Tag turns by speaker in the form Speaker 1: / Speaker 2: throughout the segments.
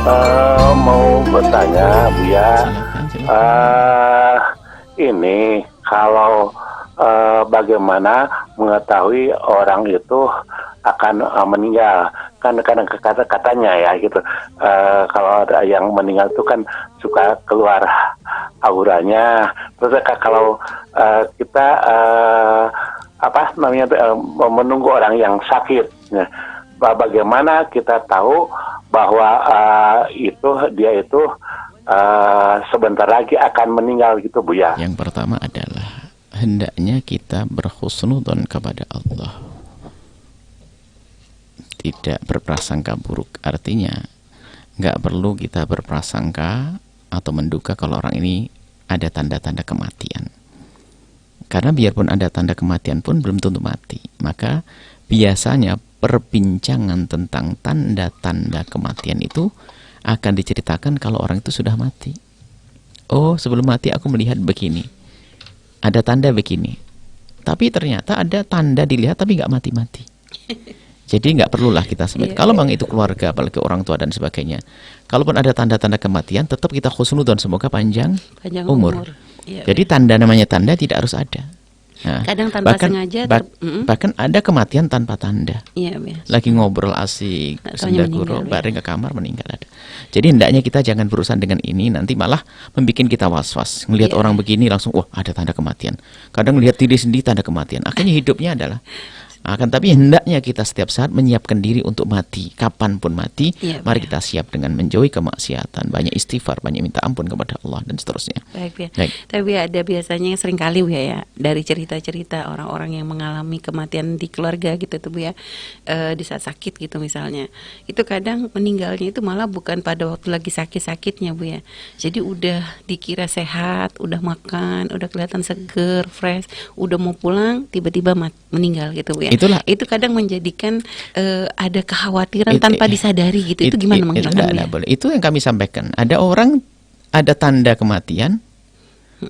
Speaker 1: Mau bertanya, Bu ya.
Speaker 2: Silakan, silakan.
Speaker 1: Ini kalau bagaimana mengetahui orang itu akan meninggal? Kan kadang katanya ya gitu. Kalau ada yang meninggal itu kan suka keluar auranya. Terus kalau kita apa namanya menunggu orang yang sakit. Nah, bagaimana kita tahu bahwa dia itu sebentar lagi akan meninggal gitu, Bu ya?
Speaker 2: Yang pertama adalah hendaknya kita berhusnudzon kepada Allah, tidak berprasangka buruk. Artinya nggak perlu kita berprasangka atau menduga kalau orang ini ada tanda-tanda kematian, karena biarpun ada tanda kematian pun belum tentu mati. Maka biasanya perbincangan tentang tanda-tanda kematian itu akan diceritakan kalau orang itu sudah mati. Oh, sebelum mati aku melihat begini, ada tanda begini, tapi ternyata ada tanda dilihat tapi nggak mati-mati. Jadi nggak perlulah kita sebut. Kalau memang itu keluarga, apalagi orang tua dan sebagainya, kalaupun ada tanda-tanda kematian, tetap kita husnudzon, semoga panjang umur. Jadi tanda, namanya tanda tidak harus ada. Nah,
Speaker 3: kadang tanpa sengaja
Speaker 2: bahkan ada kematian tanpa tanda.
Speaker 3: Iya,
Speaker 2: lagi ngobrol asik sendaguro baring ke kamar meninggal ada. Jadi hendaknya kita jangan berurusan dengan ini, nanti malah membuat kita was-was. Ngelihat orang begini langsung wah ada tanda kematian. Kadang melihat diri sendiri tanda kematian. Akhirnya hidupnya adalah tapi hendaknya kita setiap saat menyiapkan diri untuk mati, kapanpun mati. Mari kita siap dengan menjauhi kemaksiatan, banyak istighfar, banyak minta ampun kepada Allah dan seterusnya.
Speaker 3: Baik. Tapi ada biasanya seringkali Bu ya, dari cerita-cerita orang-orang yang mengalami kematian di keluarga gitu tuh Bu ya, di saat sakit gitu misalnya, itu kadang meninggalnya itu malah bukan pada waktu lagi sakit-sakitnya Bu ya. Jadi udah dikira sehat, udah makan, udah kelihatan seger, fresh, udah mau pulang tiba-tiba meninggal gitu Bu ya. Itu kadang menjadikan ada kekhawatiran tanpa disadari gitu. Itu gimana menghilangkannya?
Speaker 2: Itu yang kami sampaikan. Ada orang ada tanda kematian,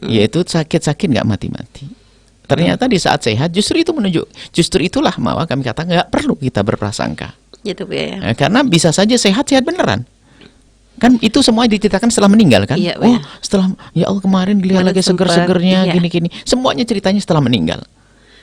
Speaker 2: yaitu sakit-sakit nggak mati-mati. Ternyata di saat sehat justru itulah malah kami katakan nggak perlu kita berprasangka.
Speaker 3: Gitu Bu ya.
Speaker 2: Karena bisa saja sehat beneran. Kan itu semua diceritakan setelah meninggal kan? Setelah ya Allah kemarin dilihat lagi seger-segernya gini-gini. Semuanya ceritanya setelah meninggal.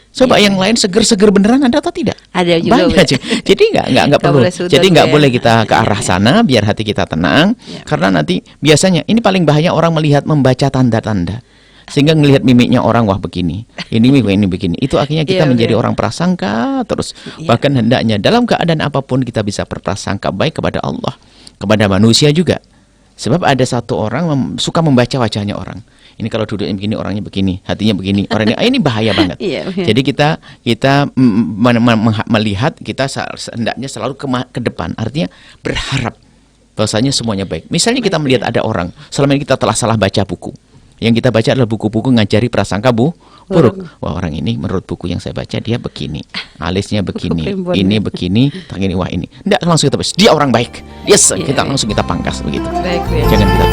Speaker 2: Coba yang lain seger-seger beneran ada atau tidak?
Speaker 3: Ada juga.
Speaker 2: Banyak. Jadi nggak perlu. Jadi nggak boleh kita ke arah sana biar hati kita tenang. Karena nanti biasanya ini paling bahaya orang membaca tanda-tanda sehingga ngelihat mimiknya orang wah begini, ini begini. Itu akhirnya kita menjadi orang prasangka terus. Bahkan hendaknya dalam keadaan apapun kita bisa berprasangka baik kepada Allah, kepada manusia juga. Sebab ada satu orang suka membaca wajahnya orang. Ini kalau duduknya begini, orangnya begini, hatinya begini, orangnya ini bahaya banget. Jadi kita melihat, kita hendaknya selalu ke depan. Artinya berharap bahwasanya semuanya baik. Misalnya kita melihat ada orang, selama ini kita telah salah baca buku. Yang kita baca adalah buku-buku ngajari prasangka buruk. Wah orang ini menurut buku yang saya baca dia begini, alisnya begini, ini begini, wah ini. Enggak, langsung kita bahas, dia orang baik. Yes, kita langsung kita pangkas begitu. Jangan kita